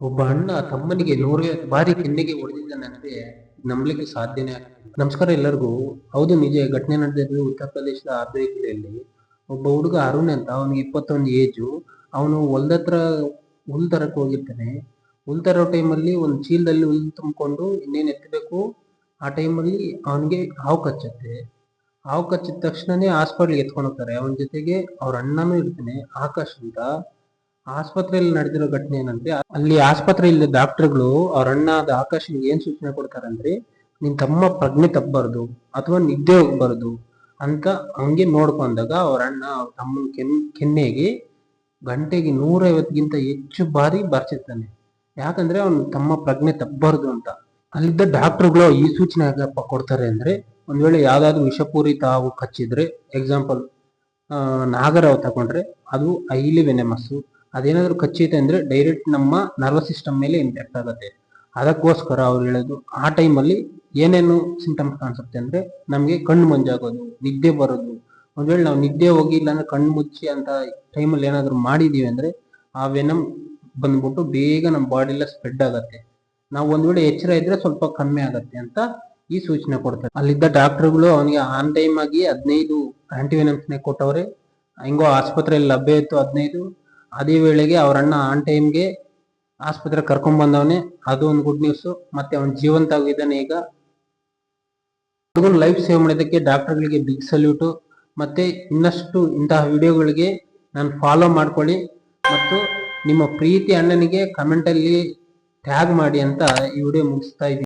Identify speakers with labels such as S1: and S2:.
S1: ಒಬ್ಬ ಅಣ್ಣ ತಮ್ಮನಿಗೆ 150 ಬಾರಿ ಕೆನ್ನೆಗೆ ಹೊಡೆದಿದ್ದಾನಂದ್ರೆ ನಂಬಲಿಕ್ಕೆ ಸಾಧ್ಯನೇ ಆಗ್ತಿಲ್ಲ. ನಮಸ್ಕಾರ ಎಲ್ಲರಿಗೂ. ಹೌದು, ನಿಜ ಘಟನೆ ನಡೆದಿದ್ದು ಉತ್ತರ ಪ್ರದೇಶದ ಆರ್ದೈ ಜಿಲ್ಲೆಯಲ್ಲಿ. ಒಬ್ಬ ಹುಡುಗ ಅರುಣ್ ಅಂತ, ಅವನಿಗೆ 21 ಏಜು. ಅವನು ಹೊಲ್ದತ್ರ ಹುಲ್ ತರಕ್ ಹೋಗಿರ್ತಾನೆ. ಹುಲ್ ತರೋ ಟೈಮಲ್ಲಿ ಒಂದು ಚೀಲದಲ್ಲಿ ಹುಲ್ ತುಂಬಿಕೊಂಡು ಇನ್ನೇನು ಎತ್ತಬೇಕು. ಆ ಟೈಮಲ್ಲಿ ಅವನಿಗೆ ಹಾವು ಕಚ್ಚುತ್ತೆ. ಹಾವು ಕಚ್ಚಿದ ತಕ್ಷಣನೇ ಹಾಸ್ಪಿಟ್ಲಿಗೆ ಎತ್ಕೊಂಡು ಹೋಗ್ತಾರೆ. ಅವನ ಜೊತೆಗೆ ಅವ್ರ ಅಣ್ಣನೂ ಇರ್ತಾನೆ, ಆಕಾಶ್ ಅಂತ. ಆಸ್ಪತ್ರೆಯಲ್ಲಿ ನಡೆದಿರೋ ಘಟನೆ ಏನಂದ್ರೆ, ಅಲ್ಲಿ ಆಸ್ಪತ್ರೆಯಲ್ಲಿ ಡಾಕ್ಟರ್ಗಳು ಅವ್ರ ಅಣ್ಣ ಆಕಾಶಿಗೆ ಏನ್ ಸೂಚನೆ ಕೊಡ್ತಾರೆ ಅಂದ್ರೆ, ನಿನ್ ತಮ್ಮ ಪ್ರಜ್ಞೆ ತಪ್ಪಬಾರ್ದು ಅಥವಾ ನಿದ್ದೆ ಹೋಗ್ಬಾರ್ದು ಅಂತ ಹಂಗೆ ನೋಡ್ಕೊಂಡಾಗ ಅವ್ರ ಅಣ್ಣ ಅವ್ರ ತಮ್ಮನ ಕೆನ್ನೆಗೆ ಗಂಟೆಗೆ 150ಗಿಂತ ಹೆಚ್ಚು ಬಾರಿ ಬರ್ಸಿರ್ತಾನೆ. ಯಾಕಂದ್ರೆ ಅವ್ನ ತಮ್ಮ ಪ್ರಜ್ಞೆ ತಪ್ಪಬಾರ್ದು ಅಂತ. ಅಲ್ಲಿದ್ದ ಡಾಕ್ಟರ್ಗಳು ಈ ಸೂಚನೆ ಆಗಪ್ಪ ಕೊಡ್ತಾರೆ ಅಂದ್ರೆ, ಒಂದ್ ವೇಳೆ ಯಾವ್ದಾದ್ರು ವಿಷಪೂರಿತ ಹಾವು ಕಚ್ಚಿದ್ರೆ, ಎಕ್ಸಾಂಪಲ್ ನಾಗರಾವ್ ತಗೊಂಡ್ರೆ ಅದು ಹೈಲಿ ವೆನೆಮಸ್ಸು. ಅದೇನಾದ್ರು ಕಚ್ಚೈತೆ ಅಂದ್ರೆ ಡೈರೆಕ್ಟ್ ನಮ್ಮ ನರ್ವಸ್ ಸಿಸ್ಟಮ್ ಮೇಲೆ ಇಂಪ್ಯಾಕ್ಟ್ ಆಗುತ್ತೆ. ಅದಕ್ಕೋಸ್ಕರ ಅವ್ರು ಹೇಳೋದು, ಆ ಟೈಮಲ್ಲಿ ಏನೇನು ಸಿಂಟಮ್ಸ್ ಕಾಣಿಸುತ್ತೆ ಅಂದ್ರೆ, ನಮ್ಗೆ ಕಣ್ಣು ಮಂಜಾಗೋದು, ನಿದ್ದೆ ಬರೋದು. ಒಂದ್ ವೇಳೆ ನಾವು ನಿದ್ದೆ ಹೋಗಿ ಇಲ್ಲಾಂದ್ರೆ ಕಣ್ಣು ಮುಚ್ಚಿ ಅಂತ ಟೈಮಲ್ಲಿ ಏನಾದ್ರು ಮಾಡಿದೀವಿ ಅಂದ್ರೆ, ಆ ವೆನಮ್ ಬಂದ್ಬಿಟ್ಟು ಬೇಗ ನಮ್ಮ ಬಾಡಿಲ್ಲ ಸ್ಪ್ರೆಡ್ ಆಗತ್ತೆ. ನಾವು ಒಂದ್ ವೇಳೆ ಎಚ್ಚರ ಇದ್ರೆ ಸ್ವಲ್ಪ ಕಮ್ಮಿ ಆಗತ್ತೆ ಅಂತ ಈ ಸೂಚನೆ ಕೊಡ್ತಾರೆ. ಅಲ್ಲಿದ್ದ ಡಾಕ್ಟರ್ಗಳು ಅವನಿಗೆ ಆನ್ ಟೈಮ್ ಆಗಿ 15 ಆಂಟಿವೆನಮ್ಸ್ನೇ ಕೊಟ್ಟವ್ರೆ. ಹೆಂಗೋ ಆಸ್ಪತ್ರೆಯಲ್ಲಿ ಲಭ್ಯ ಇತ್ತು 15. ಅದೇ ವೇಳೆಗೆ ಅವ್ರ ಅಣ್ಣ ಆನ್ ಟೈಮ್ಗೆ ಆಸ್ಪತ್ರೆ ಕರ್ಕೊಂಡ್ ಬಂದವನೇ. ಅದು ಒಂದು ಗುಡ್ ನ್ಯೂಸ್. ಮತ್ತೆ ಅವನ ಜೀವಂತ ಆಗಿದ್ದಾನೆ ಈಗ. ಹುಡುಗನ ಲೈಫ್ ಸೇವ್ ಮಾಡಿದ್ದಕ್ಕೆ ಡಾಕ್ಟರ್ಗಳಿಗೆ ಬಿಗ್ ಸಲ್ಯೂಟು. ಮತ್ತೆ ಇನ್ನಷ್ಟು ಇಂತಹ ವಿಡಿಯೋಗಳಿಗೆ ನಾನು ಫಾಲೋ ಮಾಡ್ಕೊಳ್ಳಿ. ಮತ್ತು ನಿಮ್ಮ ಪ್ರೀತಿ ಅಣ್ಣನಿಗೆ ಕಮೆಂಟಲ್ಲಿ ಟ್ಯಾಗ್ ಮಾಡಿ ಅಂತ ಈ ವಿಡಿಯೋ ಮುಗಿಸ್ತಾ ಇದ್ದೀನಿ.